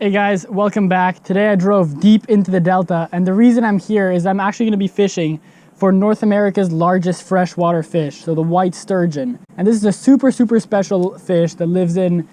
Hey guys, welcome back. Today I drove deep into the Delta, and the reason I'm here is I'm actually going to be fishing for North America's largest freshwater fish, so the white sturgeon. And this is a super special fish that lives in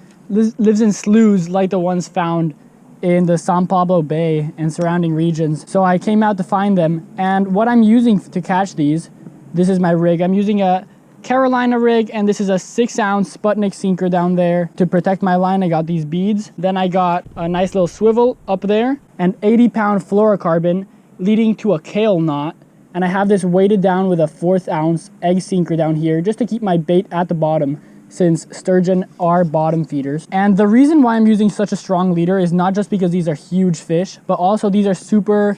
sloughs like the ones found in the San Pablo Bay and surrounding regions. So I came out to find them, and what I'm using to catch these, this is my rig. I'm using a Carolina rig, and this is a 6-ounce Sputnik Sinker down there. To protect my line, I got these beads. Then I got a nice little swivel up there, and 80-pound fluorocarbon leading to a Kahle knot. And I have this weighted down with a 1/4 ounce egg sinker down here just to keep my bait at the bottom, since sturgeon are bottom feeders. And the reason why I'm using such a strong leader is not just because these are huge fish, but also these are super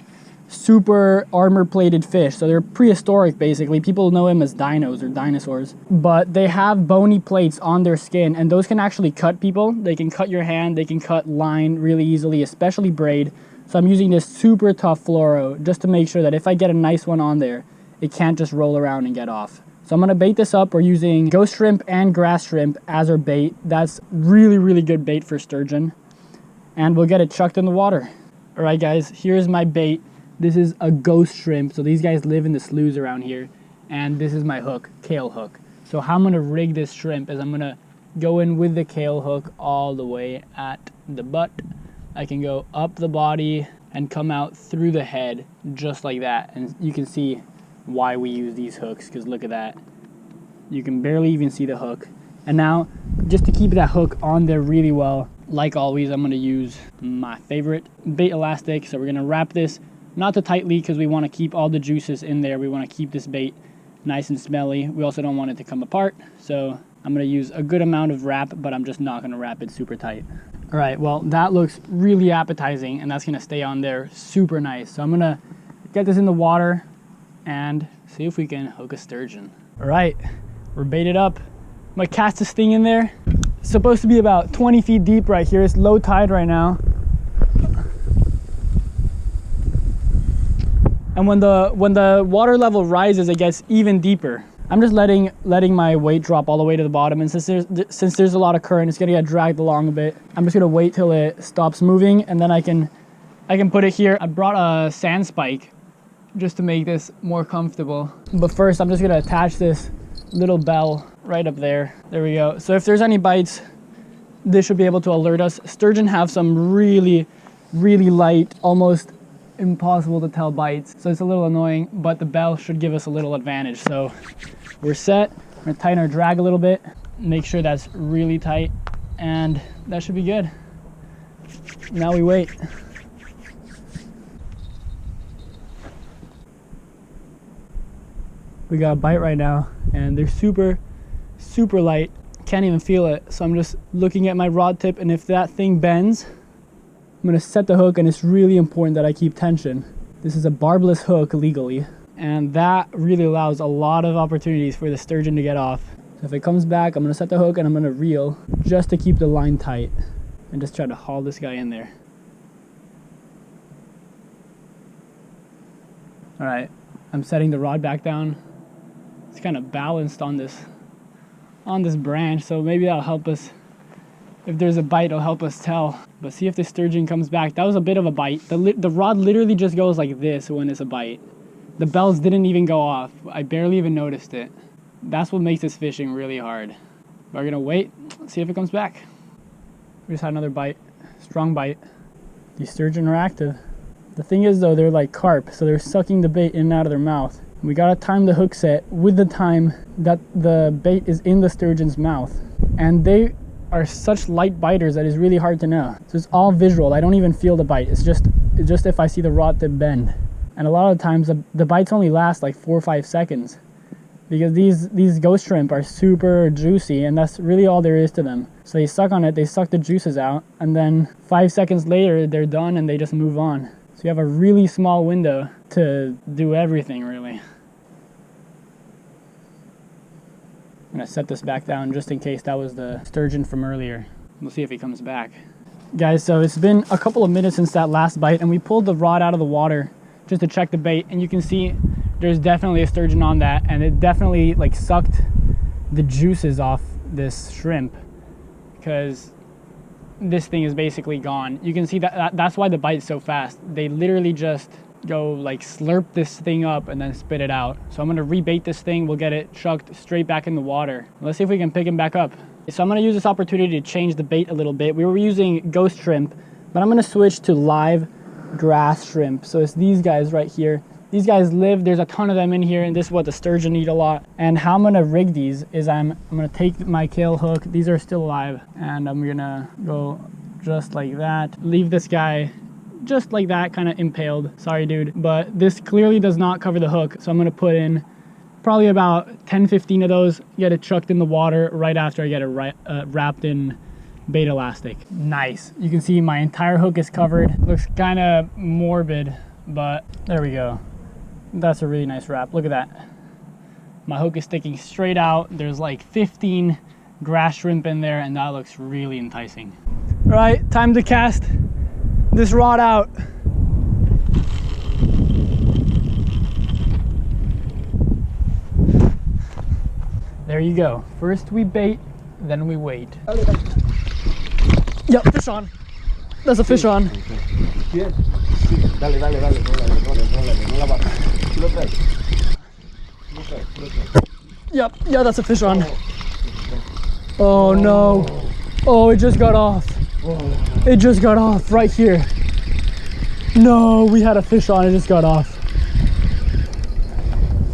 armor-plated fish. So they're prehistoric, basically. People know them as dinos or dinosaurs. But they have bony plates on their skin, and those can actually cut people. They can cut your hand, they can cut line really easily, especially braid. So I'm using this super tough fluoro just to make sure that if I get a nice one on there, it can't just roll around and get off. So I'm gonna bait this up. We're using ghost shrimp and grass shrimp as our bait. That's really good bait for sturgeon. And we'll get it chucked in the water. All right, guys, here's my bait. This is a ghost shrimp, so these guys live in the sloughs around here. And this is my hook, Kahle hook. So how I'm gonna rig this shrimp is I'm gonna go in with the Kahle hook all the way at the butt. I can go up the body and come out through the head, just like that. And you can see why we use these hooks, because look at that. You can barely even see the hook. And now, just to keep that hook on there really well, like always, I'm gonna use my favorite bait elastic. So we're gonna wrap this not too tightly because we want to keep all the juices in there. We want to keep this bait nice and smelly. We also don't want it to come apart. So I'm going to use a good amount of wrap, but I'm just not going to wrap it super tight. All right, well, that looks really appetizing, and that's going to stay on there super nice. So I'm going to get this in the water and see if we can hook a sturgeon. All right, we're baited up. I'm going to cast this thing in there. It's supposed to be about 20 feet deep right here. It's low tide right now. And when the water level rises, it gets even deeper. I'm just letting my weight drop all the way to the bottom, and since there's a lot of current, it's gonna get dragged along a bit. I'm just gonna wait till it stops moving, and then I can put it here. I brought a sand spike just to make this more comfortable. But first, I'm just gonna attach this little bell right up there. There we go. So if there's any bites, this should be able to alert us. Sturgeon have some really light, almost impossible to tell bites, so it's a little annoying, but the bell should give us a little advantage. So we're set. We're gonna tighten our drag a little bit, make sure that's really tight, and that should be good. Now we wait. We got a bite right now, and they're super light. Can't even feel it. So I'm just looking at my rod tip, and if that thing bends, I'm gonna set the hook, and it's really important that I keep tension. This is a barbless hook legally, and that really allows a lot of opportunities for the sturgeon to get off. So if it comes back, I'm gonna set the hook and I'm gonna reel just to keep the line tight and just try to haul this guy in there. All right, I'm setting the rod back down. It's kind of balanced on this branch, so maybe that'll help us. If there's a bite, it'll help us tell. But see if the sturgeon comes back. That was a bit of a bite. The rod literally just goes like this when it's a bite. The bells didn't even go off. I barely even noticed it. That's what makes this fishing really hard. We're gonna wait, see if it comes back. We just had another bite, strong bite. These sturgeon are active. The thing is though, they're like carp, so they're sucking the bait in and out of their mouth. We gotta time the hook set with the time that the bait is in the sturgeon's mouth. And they are such light biters that it's really hard to know. So it's all visual. I don't even feel the bite. It's just if I see the rod tip bend. And a lot of times the bites only last like 4 or 5 seconds, because these ghost shrimp are super juicy, and that's really all there is to them. So they suck on it, they suck the juices out, and then 5 seconds later they're done and they just move on. So you have a really small window to do everything, really. I'm gonna set this back down just in case that was the sturgeon from earlier. We'll see if he comes back. Guys, so it's been a couple of minutes since that last bite, and we pulled the rod out of the water just to check the bait, and you can see there's definitely a sturgeon on that, and it definitely like sucked the juices off this shrimp, because this thing is basically gone. You can see that's why the bite's so fast. They literally just go like slurp this thing up and then spit it out. So I'm gonna rebait this thing. We'll get it chucked straight back in the water. Let's see if we can pick him back up. So I'm gonna use this opportunity to change the bait a little bit. We were using ghost shrimp, but I'm gonna switch to live grass shrimp. So it's these guys right here. These guys live, there's a ton of them in here, and this is what the sturgeon eat a lot. And how I'm gonna rig these is I'm gonna take my Kahle hook, these are still alive, and I'm gonna go just like that. Leave this guy just like that, kind of impaled. Sorry, dude. But this clearly does not cover the hook, so I'm gonna put in probably about 10-15 of those, get it chucked in the water right after I get it wrapped in bait elastic. Nice. You can see my entire hook is covered. Looks kind of morbid, but there we go. That's a really nice wrap. Look at that. My hook is sticking straight out. There's like 15 grass shrimp in there, and that looks really enticing. All right, time to cast this rod out. There you go. First we bait, then we wait. Yep, fish on. That's a fish on. Yep, yeah, that's a fish on. Oh no. Oh, it just got off. It just got off right here. No, we had a fish on, it just got off.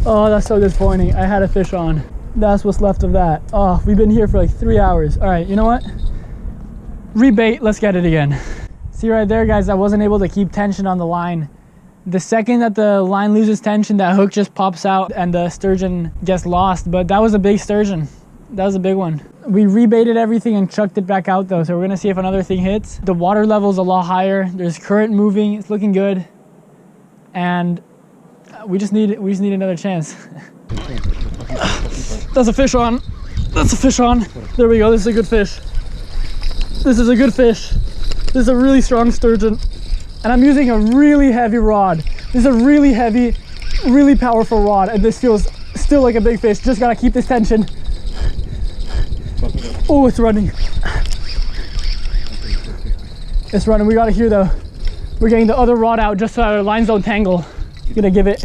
Oh, that's so disappointing. I had a fish on. That's what's left of that. Oh, we've been here for like 3 hours. All right, you know what? Rebait, let's get it again. See right there, guys, I wasn't able to keep tension on the line. The second that the line loses tension, that hook just pops out and the sturgeon gets lost. But that was a big sturgeon. That was a big one. We rebaited everything and chucked it back out though, so we're gonna see if another thing hits. The water level's a lot higher. There's current moving. It's looking good, and we just need another chance. That's a fish on. That's a fish on. There we go. This is a good fish. This is a good fish. This is a really strong sturgeon, and I'm using a really heavy rod. This is a really heavy, really powerful rod, and this feels still like a big fish. Just gotta keep this tension. Oh, it's running. It's running. We got it here though. We're getting the other rod out just so our lines don't tangle. Gonna give it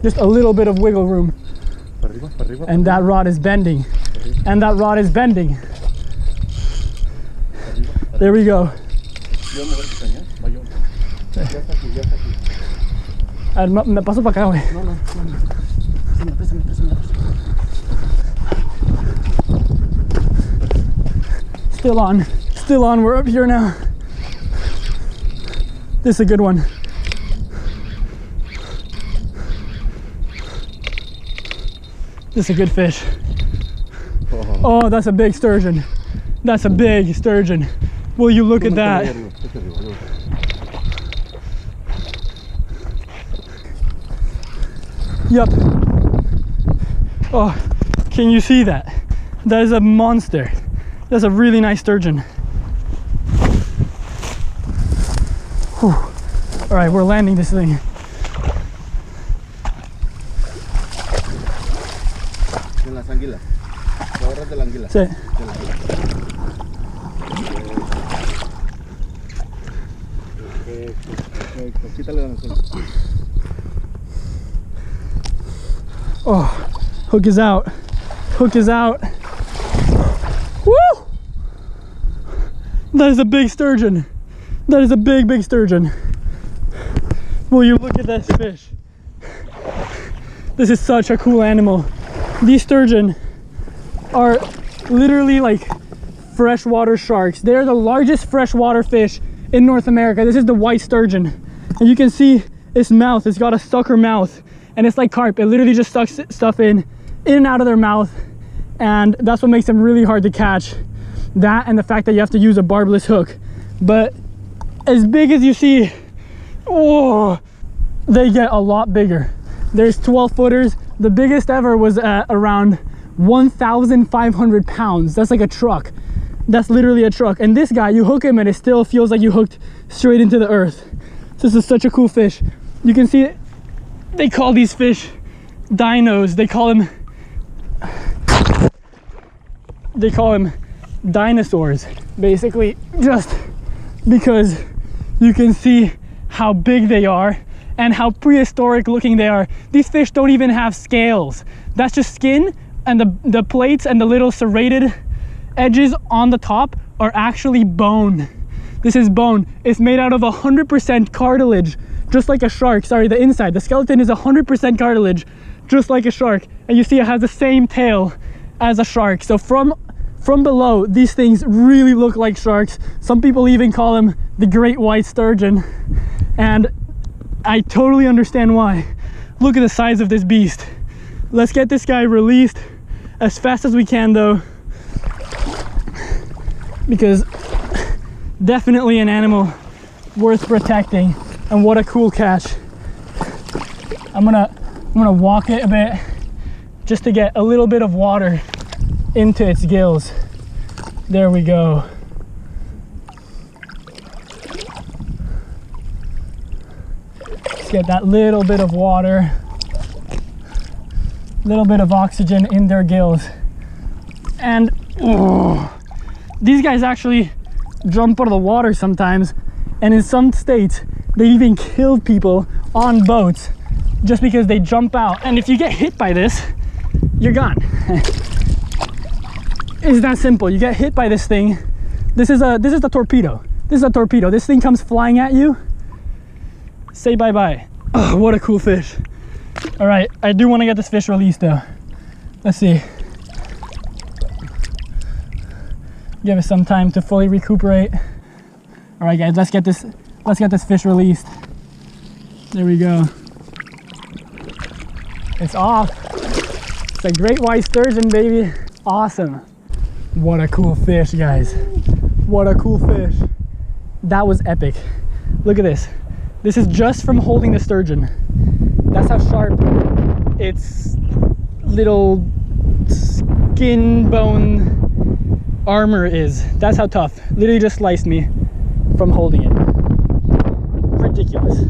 just a little bit of wiggle room. And that rod is bending. And that rod is bending. There we go. Me paso para acá, güey. Still on. Still on. We're up here now. This is a good one. This is a good fish. Oh, that's a big sturgeon. That's a big sturgeon. Will you look at that? Yep. Oh, can you see that? That is a monster. That's a really nice sturgeon. Whew. All right, we're landing this thing. Sí. Oh, hook is out. Hook is out. Woo! That is a big sturgeon. That is a big, big sturgeon. Will you look at this fish? This is such a cool animal. These sturgeon are literally like freshwater sharks. They're the largest freshwater fish in North America. This is the white sturgeon. And you can see its mouth. It's got a sucker mouth. And it's like carp. It literally just sucks stuff in and out of their mouth. And that's what makes them really hard to catch. That and the fact that you have to use a barbless hook. But as big as you see, oh, they get a lot bigger. There's 12 footers. The biggest ever was at around 1,500 pounds. That's like a truck. That's literally a truck. And this guy, you hook him and it still feels like you hooked straight into the earth. This is such a cool fish. You can see it. They call these fish dinos. They call him dinosaurs, basically, just because you can see how big they are and how prehistoric looking they are. These fish don't even have scales. That's just skin, and the plates and the little serrated edges on the top are actually bone. This is bone. It's made out of 100% cartilage, just like a shark. Sorry, the inside, the skeleton is 100% cartilage, just like a shark. And you see it has the same tail as a shark. So from below, these things really look like sharks. Some people even call them the great white sturgeon. And I totally understand why. Look at the size of this beast. Let's get this guy released as fast as we can though, because definitely an animal worth protecting. And what a cool catch. I'm gonna walk it a bit just to get a little bit of water into its gills. There we go. Let's get that little bit of water, little bit of oxygen in their gills. And these guys actually jump out of the water sometimes, and in some states they even kill people on boats just because they jump out. And if you get hit by this, you're gone. It's that simple. You get hit by this thing. This is the torpedo. This is a torpedo. This thing comes flying at you. Say bye-bye. Oh, what a cool fish. All right, I do want to get this fish released though. Let's see. Give it some time to fully recuperate. All right, guys, let's get this fish released. There we go. It's off. It's a great white sturgeon, baby. Awesome. What a cool fish, guys. What a cool fish. That was epic. Look at this. This is just from holding the sturgeon. That's how sharp its little skin bone armor is. That's how tough. Literally just sliced me from holding it. Ridiculous.